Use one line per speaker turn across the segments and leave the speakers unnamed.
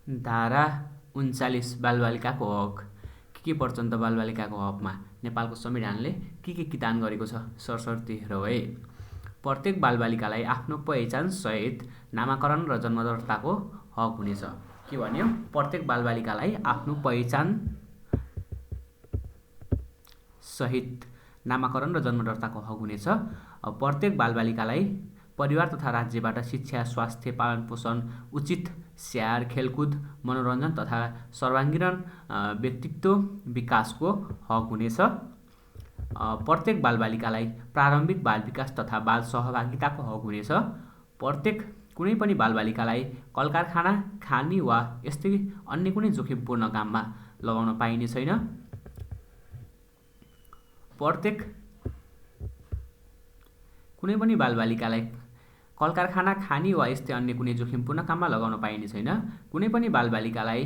धारा 39 बालबालिकाको हक। के पर्छन् त बालबालिकाको हकमा? नेपालको संविधानले के कितान गरेको छ? सरसर्ती हेरौँ है। प्रत्येक बालबालिकालाई आफ्नो पहिचान सहित नामाकरण र जन्मदर्ताको हक हुनेछ। के भन्यो? प्रत्येक बालबालिकालाई आफ्नो पहिचान सहित नामाकरण र जन्मदर्ताको हक हुनेछ। प्रत्येक बालबालिकालाई परिवार तथा राज्यबाट शिक्षा, स्वास्थ्य, पालनपोषण, उचित स्याहार, खेलकुद, मनोरञ्जन तथा सर्वाङ्गीण व्यक्तित्व विकासको हक हुनेछ। प्रत्येक बालबालिकालाई प्रारम्भिक बाल विकास तथा बाल सहभागिताको हक हुनेछ। कुनै पनि बालबालिकालाई कलकारखाना, खानी वा यस्तै अन्य कुनै जोखिमपूर्ण काममा लगाउन पाइने छैन। कुनै पनि बालबालिकालाई कलकारखाना, खानी वा यस्तै अन्य कुनै जोखिमपूर्ण काममा लगाउन पाइने छैन। कुनै पनि बालबालिकालाई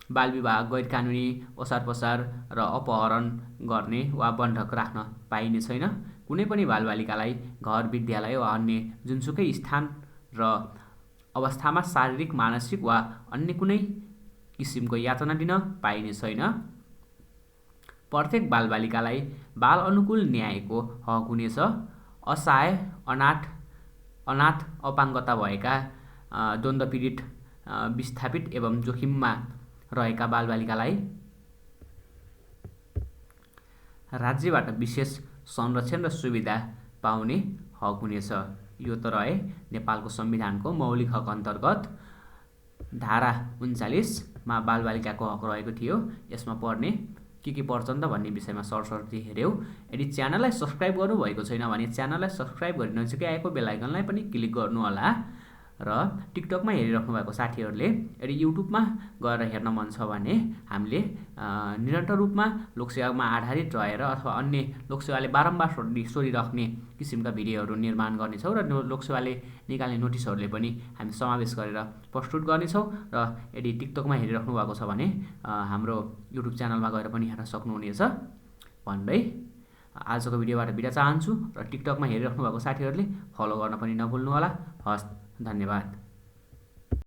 बालविवाह, गैरकानुनी ओसारपसार र अपहरण गर्ने वा बन्धक राख्न पाइने छैन। कुनै पनि बालबालिकालाई घर, विद्यालय वा अन्य जुनसुकै स्थान र अवस्थामा शारीरिक, मानसिक वा अन्य कुनै किसिमको यातना दिन पाइने छैन। प्रत्येक बालबालिकालाई बाल अनुकूल न्यायको हक हुनेछ। असहाय, अनाथ, अपाङ्गता भएका, द्वन्द्वपीडित, विस्थापित एवं जोखिममा रहेका बालबालिकालाई राज्यबाट विशेष संरक्षण र सुविधा पाउने हक हुनेछ। यो त रहे नेपालको संविधानको मौलिक हक अन्तर्गत धारा 39 मा बालबालिकाको हक रहेको थियो। यसमा पर्ने के पर्छन् त भन्ने विषयमा सरसर्ती हेर्यौँ। यदि च्यानललाई सब्स्क्राइब गर्नुभएको छैन भने च्यानललाई सब्स्क्राइब गरी नजिकै आएको बेल आइकनलाई पनि क्लिक गर्नुहोला। र टिकटकमा हेरिराख्नु भएको साथीहरूले यदि युट्युबमा गएर हेर्न मन छ भने हामीले निरन्तर रूपमा लोकसेवामा आधारित रहेर अथवा अन्य लोकसेवाले बारम्बार सोधिराख्ने किसिमका भिडियोहरू निर्माण गर्नेछौँ र लोकसेवाले निकाल्ने नोटिसहरूले पनि हामी समावेश गरेर प्रस्तुत गर्नेछौँ। र यदि टिकटकमा हेरिराख्नु भएको छ भने हाम्रो युट्युब च्यानलमा गएर पनि हेर्न सक्नुहुनेछ भन्दै आजको भिडियोबाट बिदा चाहन्छु। र टिकटकमा हेरिराख्नु भएको साथीहरूले फलो गर्न पनि नभुल्नुहोला। हस्, धन्यवाद।